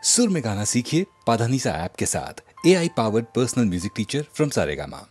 सुर में गाना सीखिए पाधानीसा ऐप के साथ। AI powered personal music teacher from Saregama.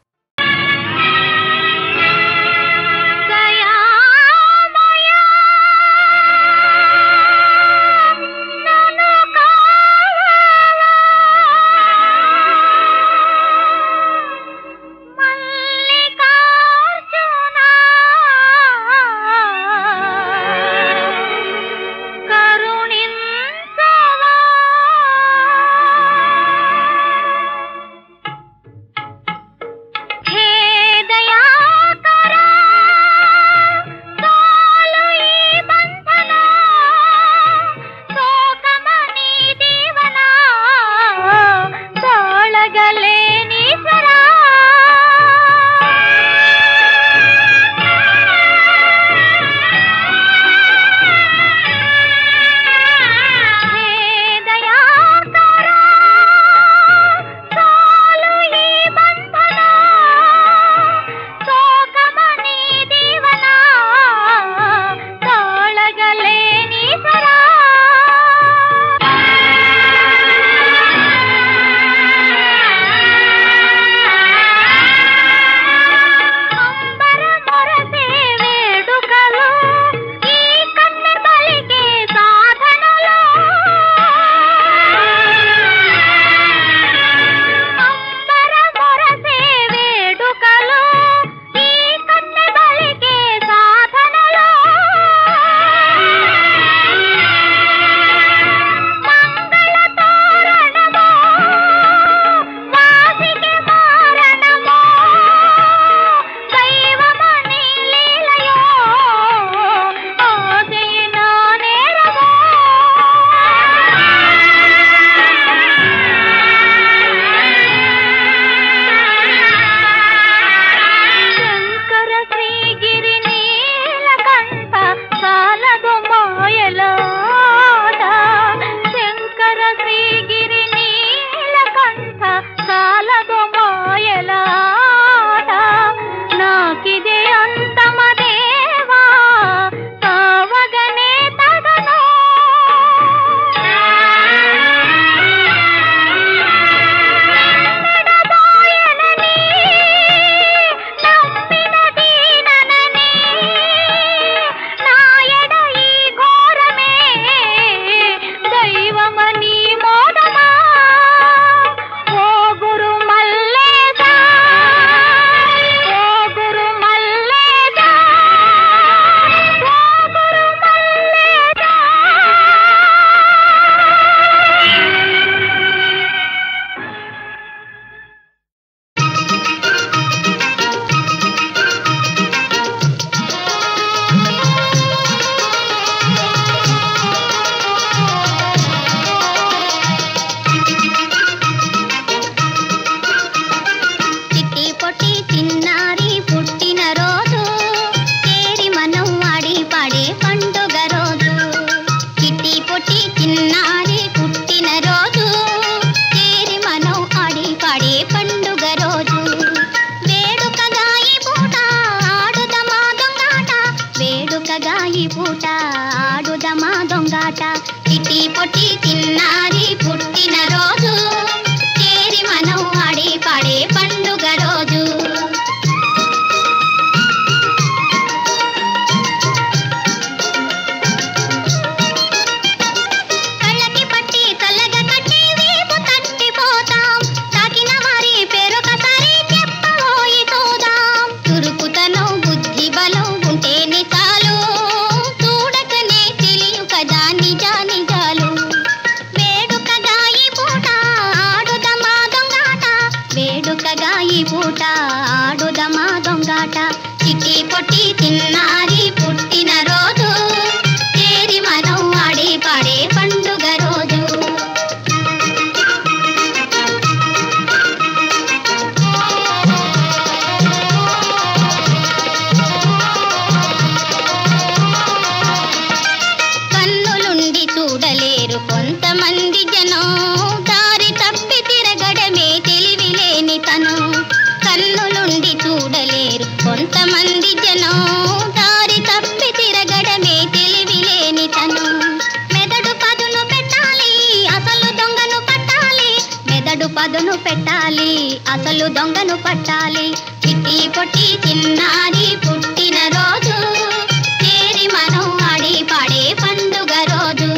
కొంతమంది జనం దారి తప్పి తిరగడమే తెలివిలేని తనం. మెదడు పదును పెట్టాలి అసలు పదును పెట్టాలి, అసలు దొంగను పట్టాలి. చిట్టి పొట్టి చిన్నారి పుట్టిన రోజు, చేరి మనం ఆడి పాడే పండుగ రోజు.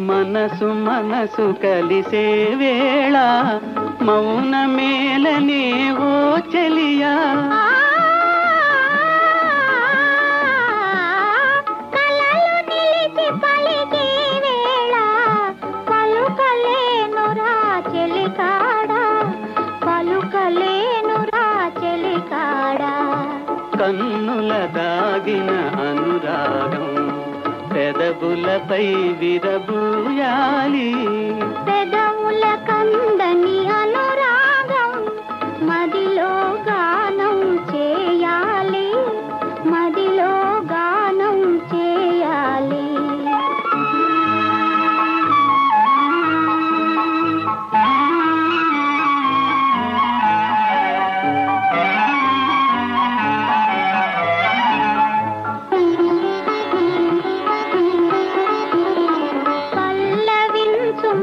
మనసు మనసు కలిసే వేళ మౌన మేలనే ఓ చెలియా, కలలు నిలిచి పలికే వేళ పలుకలేనురా చెలికాడా, పలుకలేనురా చెలికాడా. కన్నుల దాగిన అనురాగం పెదవులపై విరబూయాలి, పెదవుల కందని అనురాగం మదిలో గానం చేయాలి, మదిలో గానం చేయాలి.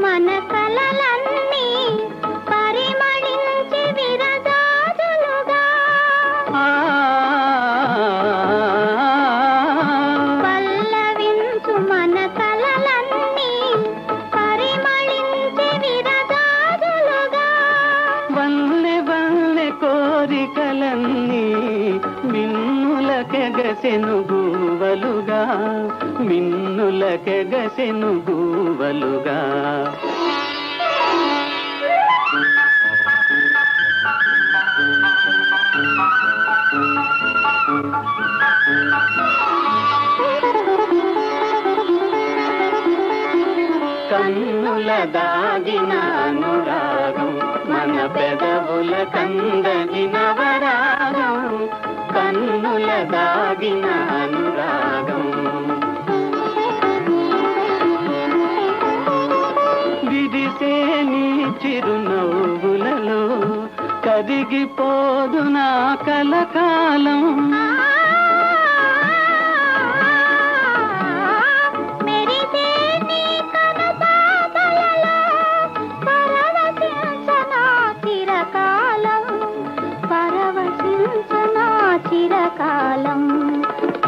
మన కలలన్నీ పరిమళించి విరజాజులుగా, పల్లవించు మన కలలన్నీ పరిమళించి విరజాజులుగా. వల్లె వల్లె కోరికలన్నీ మిన్నులకెగసెను గూవలుగా, మిన్నులకెగసెను గూవలుగా. కన్నుల దాగిన అనురాగం మన పెదవుల కందని నవరాగం, కన్నుల దాగిన అనురాగం. విరిసే నీ చిరునవ్వులలో కరిగిపోదు నా కలకాలం, మెరిసే నీ కనుపాపలలో పరవశించనా చిరకాలం, పరవశించనా చిరకాలం.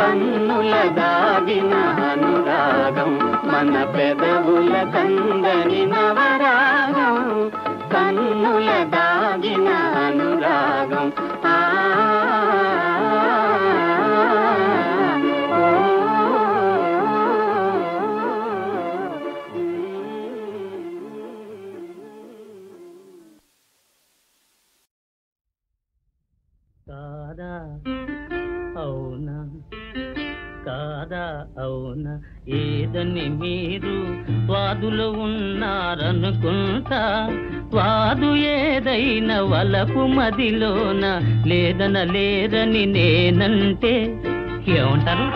కన్నుల దాగిన అనురాగం మన పెదవుల కందని నవరాగం, కన్నుల దాగిన అనురాగం. కాదా అవునా, కాదా అవునా, ఏదని మీరు వాదులు ఉన్నారనుకుంటా. వాదు ఏదైనా వలపు మదిలోన లేదన లేరని నేనంటే ఏమంటారు?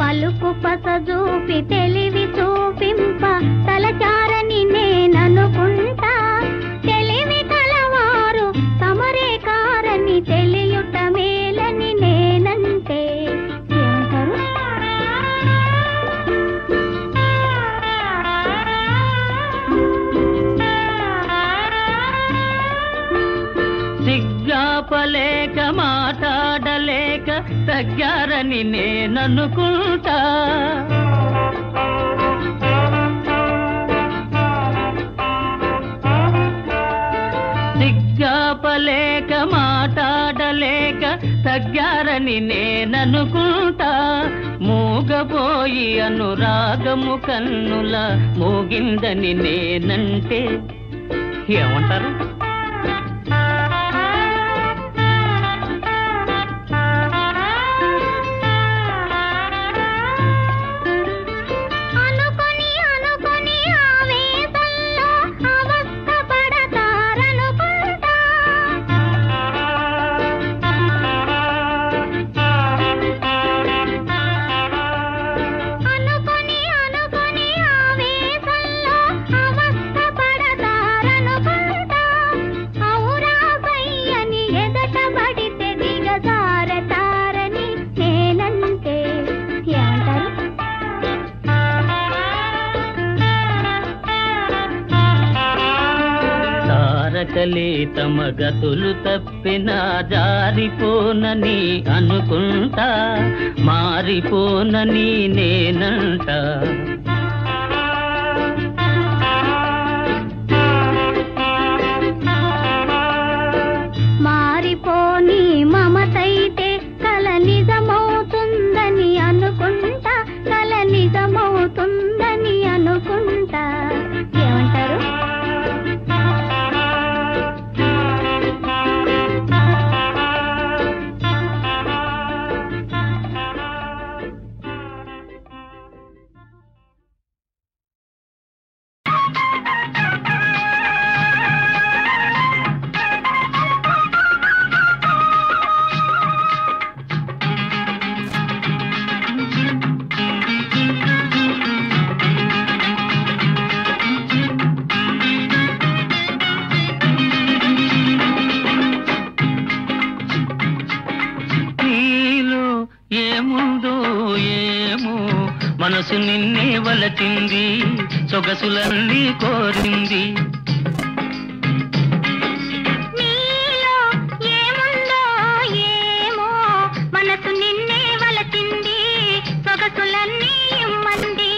పలుకు పస చూపి తెలివి చూపింప తలచారని నేననుకుంటా. తెలివి కలవారు తమరే కారని తెలియుట మేలని నేనంటే ఏమంటారు? తగ్గారని నేననుకుంటా. సిగ్గాపలేక మాట్లాడలేక తగ్గారని నేననుకుంటా. మూగపోయి అనురాగము కన్నుల మోగిందని నేనంటే ఏమంటారు? తారకలే తమ గతులు తప్పినా జారిపోనని అనుకుంటా. మారిపోనని నేనంట. మారిపోని మమతైతే కల నిజమవుతుందని అనుకుంటా. కల నిజమవుతుందని అనుకుంటా. ఏమంటారు? మనసు నిన్నే వలచింది, సొగసులన్నీ కోరింది. నీలో ఏముందో ఏమో, మనసు నిన్నే వలచింది, సొగసులన్నీ ఇమ్మంది.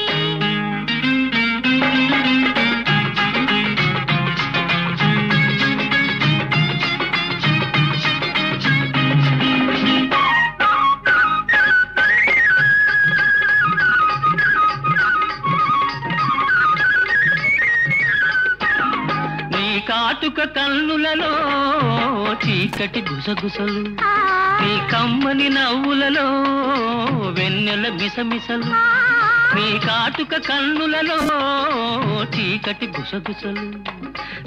కాటుక కన్నులలో చీకటి గుసగుసలు, నీ కమ్మని నవ్వులలో వెన్నెల మిసమిసలు. నీ కాటుక కన్నులలో చీకటి గుసగుసలు,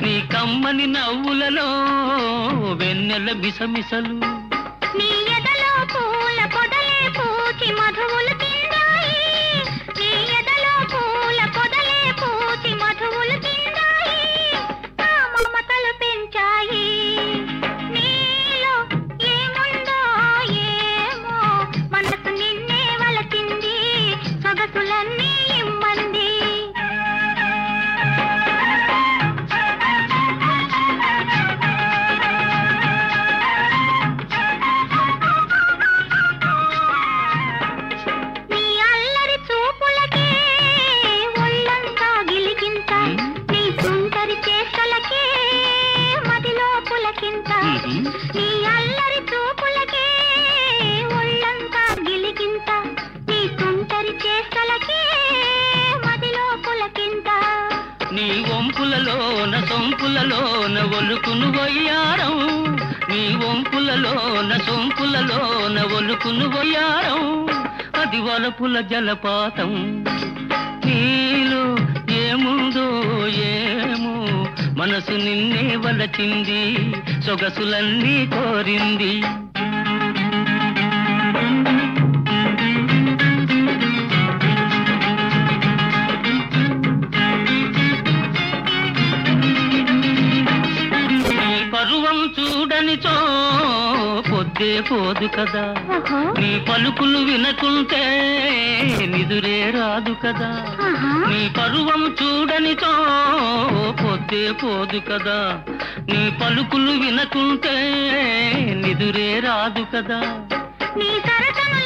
నీ కమ్మని నవ్వులలో వెన్నెల మిసమిసలు. నీ ఎదలో పూల పొదలే పూచి మధువులు తిందాయి, నీ ఎదలో పూల పొదలే పూచి మధువులు తిందాయి, నా మమతలు పెంచాయి. నీలో ఏముందో ఏమో, మనసు నిన్నే వలచింది, సొగసులన్నీ ఇమ్మంది. నీ అల్లరి చూపులకే ఒళ్ళంతా గిలిగింత, నీ తుంటరి చేష్టలకే మదిలో పులకింత. నీ వంపులలోన సొంపులలోన ఒలుకును వయ్యారం, నీ వంపులలోన సొంపులలోన ఒలుకును వయ్యారం, అది వలపుల జలపాతం. నీలో ఏముందో ఏమో, మనసు నిన్నే వలచింది, సొగసులన్నీ కోరింది. నీ పరువం చూడనిచో పొద్దే పోదు కదా, నీ పలుకులు వినకుంటే నిదురే రాదు కదా. నీ పరువం చూడనిచో పొద్దే పోదు కదా, నీ పలుకులు వినకుంటే నిదురే రాదు కదా. నీ సరసన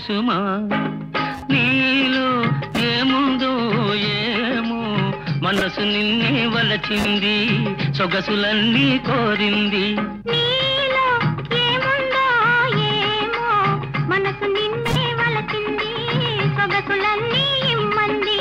సుమా నీలో ఏముందో ఏమో మనసు నిన్నే వలచింది సొగసులన్నీ కోరింది నీలో ఏముందో ఏమో మనసు నిన్నే వలచింది సొగసులన్నీ ఇమ్మంది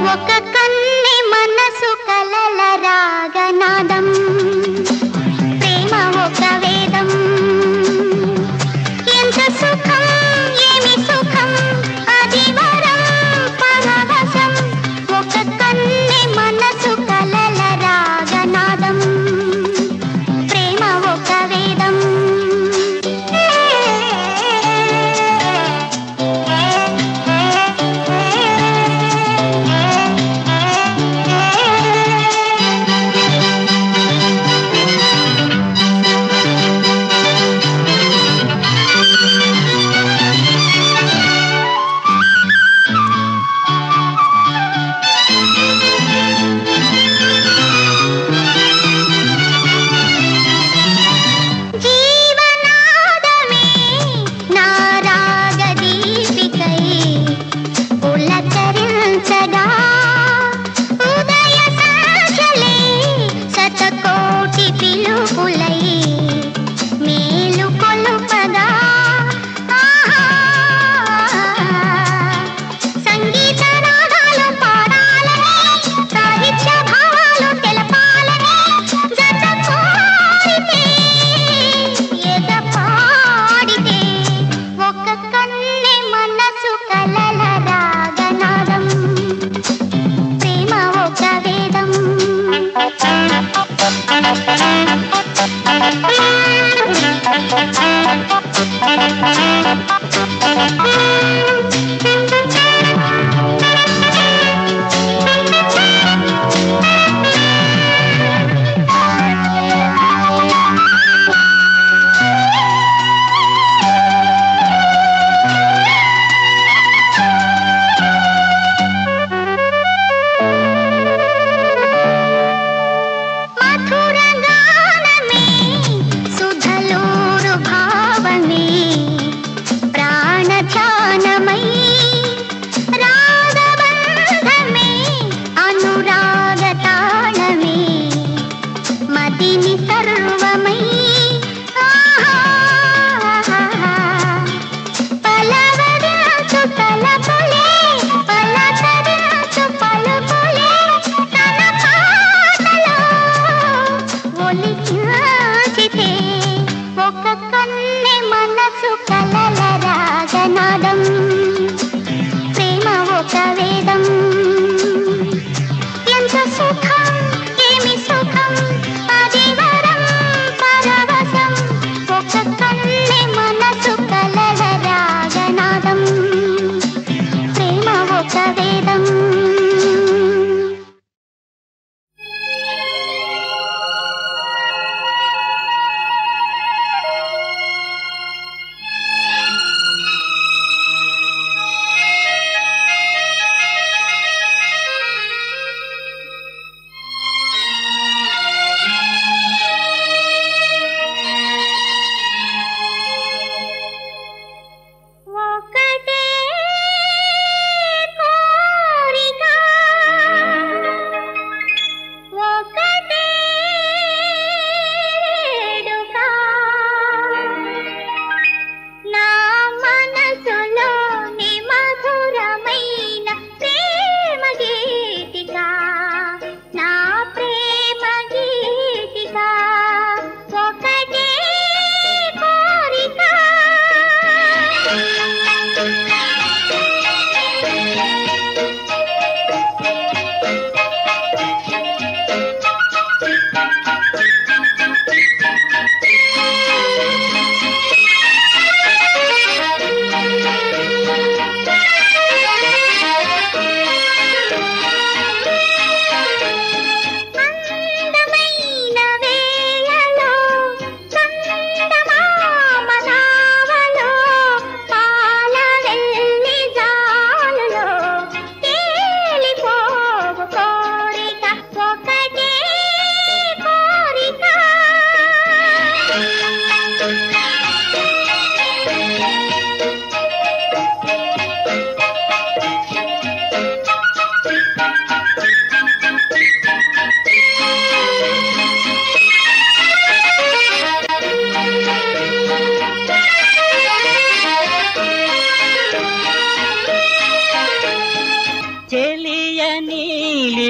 ఒక కన్ని మన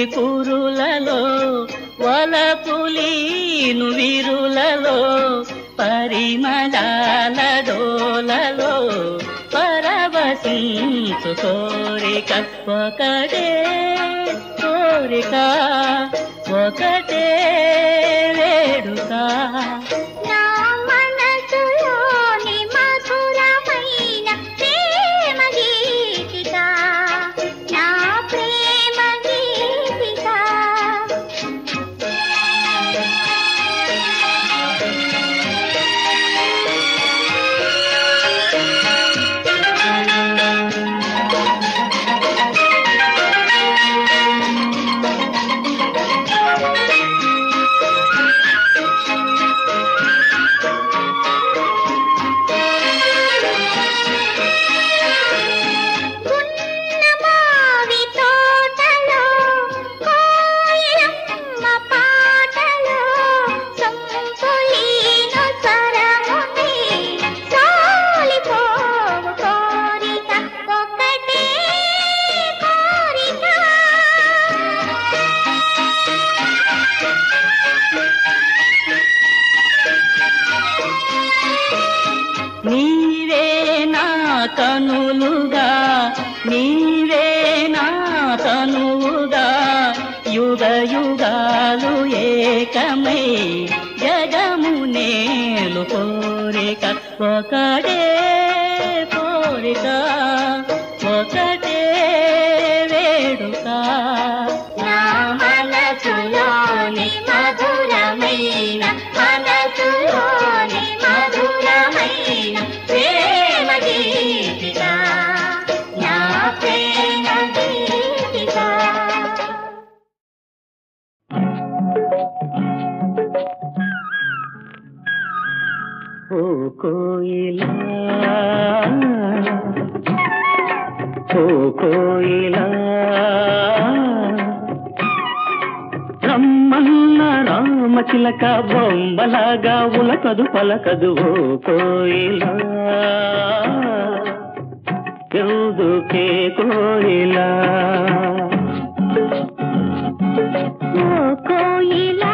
కురులలో వలపులీను విరులలో పరిమళాల డోలలో పరవశించు కోరిక ఒకటే కోరిక ఒకటే వేడుక నా మనసులోని మధురమైన ప్రేమ గీతిక నా ప్రేమ గీతిక నీవే నా కనులుగా నీవే నా తనువుగా యుగ యుగాలు ఏకమై జగము నేలు కోరిక ఒకటే కోరిక ఒకటే వేడుక నా మనసులోని మధురమైన మనసులోని మధురమైన ప్రేమ గీతిక నా ప్రేమ గీతిక ఓ కోయిలా ఓ కోయిలా రమ్మన్న రామచిలక బొమ్మలాగా ఉలకదు పలకదు ఓ కోయిలా ఎందుకే కోయిలా ఓ కోయిలా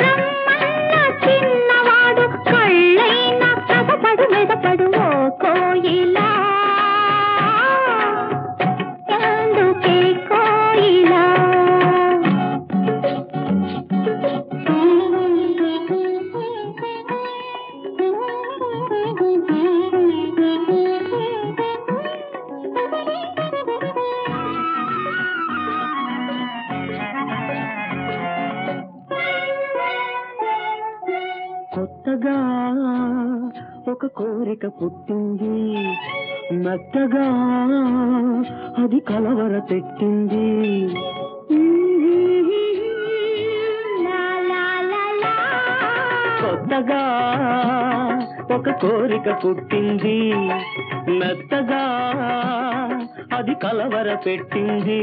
రమ్మన్న చిన్నవాడు కళ్ళైన కదపడు మెదపడు ఓ కోయిలా ఎందుకే కోయిలా కొత్తగా ఒక కోరిక పుట్టింది మెత్తగా అది కలవర పెట్టింది కొత్తగా ఒక కోరిక పుట్టింది మెత్తగా అది కలవర పెట్టింది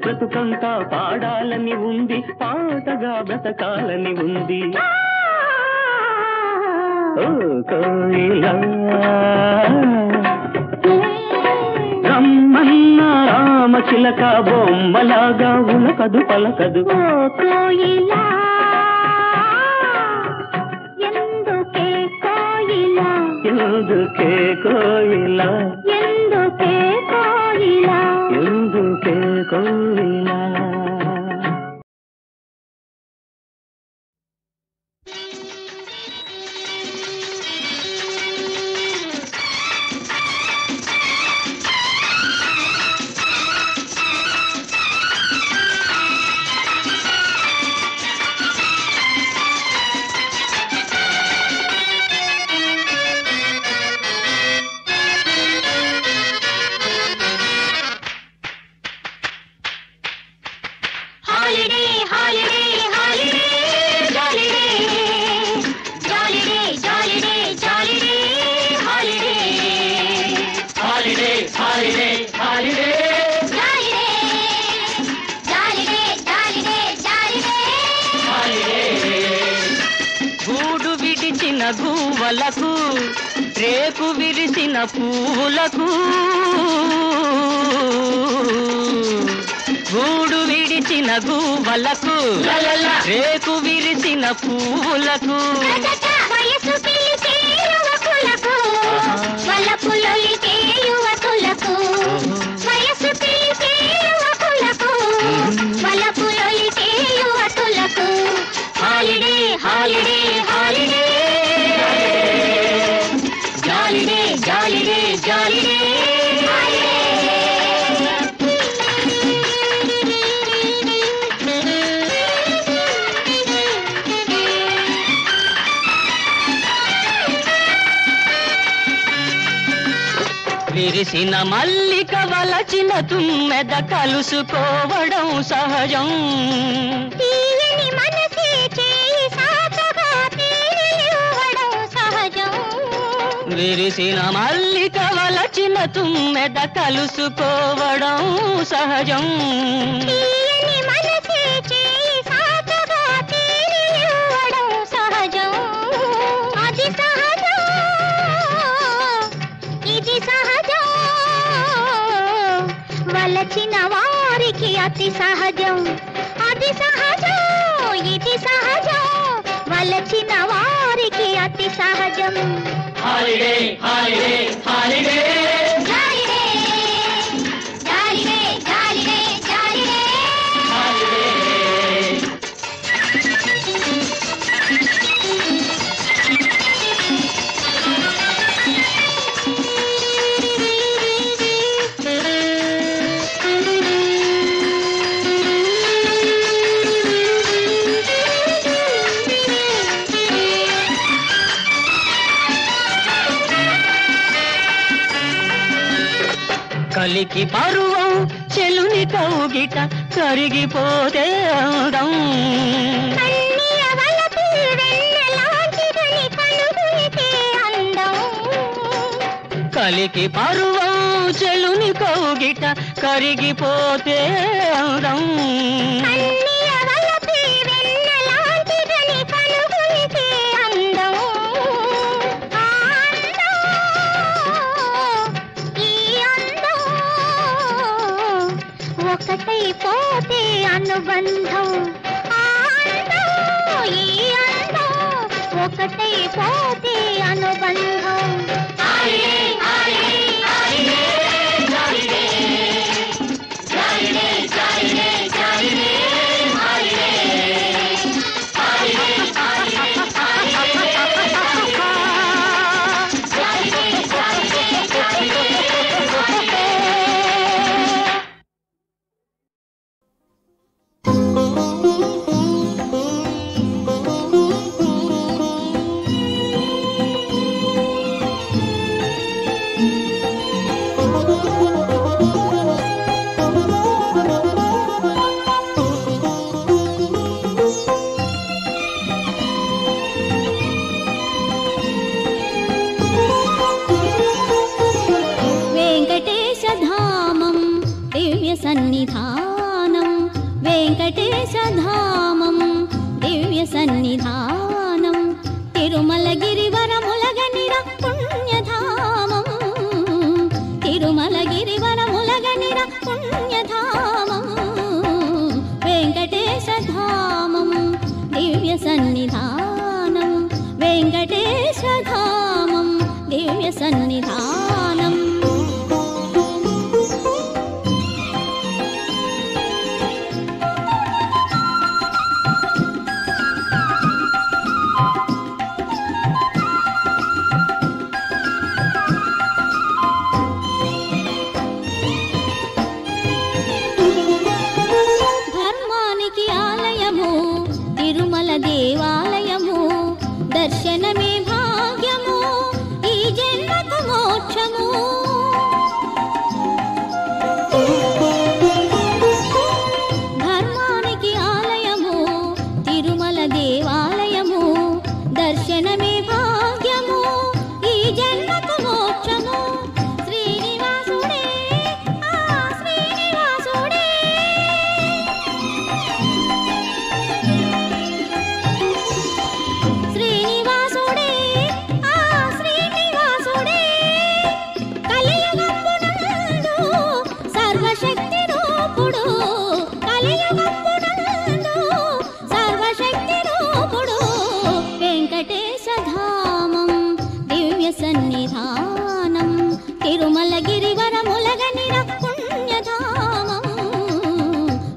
బ్రతుకంతా పాడాలని ఉంది పాటగా బ్రతకాలని ఉంది ఓ కోయిలా రమ్మన్న రామచిలక బొమ్మలాగా ఉలకదు పలకదు. ఓ కోయిలా ఎందుకే కోయిలా ఎందుకే కోయిలా ఎందుకే కోయిలా ఎందుకే కోయిలా. గూడు విడిచిన గువ్వలకు రేకు విరిసిన పువ్వులకు గూడు విడిచిన గువ్వలకు రేకు విరిసిన పువ్వులకు వయసు పిలిచే యువకులకు వలపులొలికే యువకులకు వయసు పిలిచే యువకులకు వలపులొలికే యువకులకు హాలిడే హాలిడే హాలిడే జాలిడే జాలిడే జాలిడే విరిసిన మల్లిక వలచిన తుమ్మెద కలుసుకోవడం సహజం. తీయని మనసే చేయి సాకగా తేలివ్వడం సహజం. విరిసిన మల్లిక వలచిన తుమ్మెద కలుసుకోవడం సహజం. తీయని మనసే చేయి సాకగా తేలివ్వడం సహజం. అది సహజం ఇది సహజం వలచిన వారికి అతి సహజం. అది సహజం ఇది సహజం వలచిన వారికి అతి సహజం. హాలిడే హాలిడే హాలిడే జాలిడే జాలిడే జాలిడే జాలిడే కలికి పరువం చెలుని కౌగిట కరిగిపోతే అందం. కన్నీయ వలపు వెన్నెలాంటిదని కలుగునికే అందం. కలికి పరువం చెలుని కౌగిట కరిగిపోతే అందం. కన్నీయ వలపు వెన్నెలాంటిదని కలుగునికే అందం. ఆ అందం ఈ అందం ఒకటైపోతే అనుబంధం. ఆ అందం ఈ అందం ఒకటైపోతే అనుబంధం. Holiday holiday holiday జాలిడే జాలిడే జాలిడే జాలిడే holiday holiday holiday జాలిడే జాలిడే జాలిడే వెంకటేశధామం దివ్య సన్నిధానం వెంకటేశధామం దివ్య సన్నిధానం తిరుమలగిరి వరములగనిర పుణ్యధామం సన్నిధానం వెంకటేశధామం దివ్య సన్నిధానం. ధర్మానికి ఆలయము తిరుమల దేవాలయము, దర్శనమే భాగ్యము ఈ జన్మకు మోక్షము. ధర్మానికి ఆలయము తిరుమల దేవాలయము, దర్శనమే భాగ్యము ఈ జన్మకు మోక్షము. శ్రీనివాసుడే ఆ శ్రీనివాసుడే, శ్రీనివాసుడే ఆ శ్రీనివాసుడే, కలియుగంబునందు సర్వశక్తి రూపుడు, కలియుగంబునందు సర్వశక్తి రూపుడు. వెంకటేశధామం దివ్య సన్నిధానం తిరుమల గిరివరములగనిర పుణ్యధామం.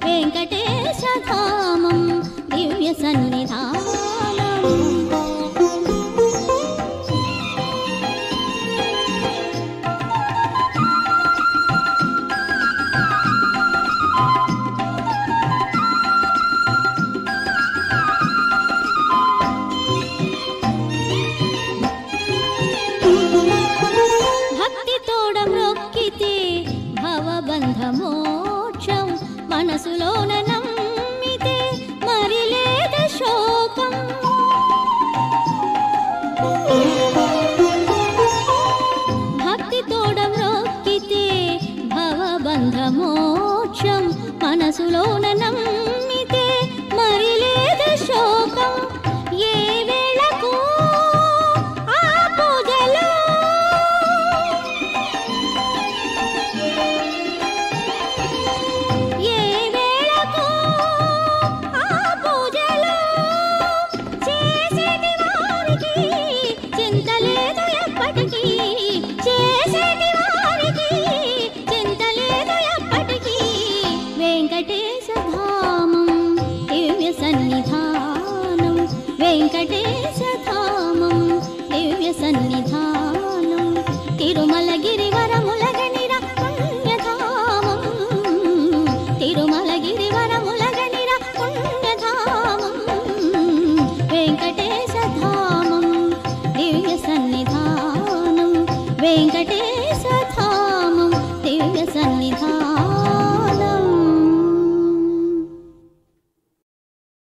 వెంకటేశధామం దివ్య సన్నిధానం. భక్తి తోడ మ్రొక్కితే భవబంధ మోక్షం, మనసులోన నమ్మితే మరి లేద శోకం. భక్తి తోడ మ్రొక్కితే భవబంధ మోక్షం, మనసులోన నమ్మితే మరి లేద శోకం. ఏ వేళకు ఆ పూజలో ఏ వేళకు ఆ పూజలో చేసేటి వారికి చింత లేదు ఎప్పటికీ, చేసేటి వారికి చింత లేదు ఎప్పటికీ. వెంకటేశధామం దివ్య సన్నిధానం, వెంకటేశధామం దివ్య సన్నిధానం తిరుమల గిరివరముల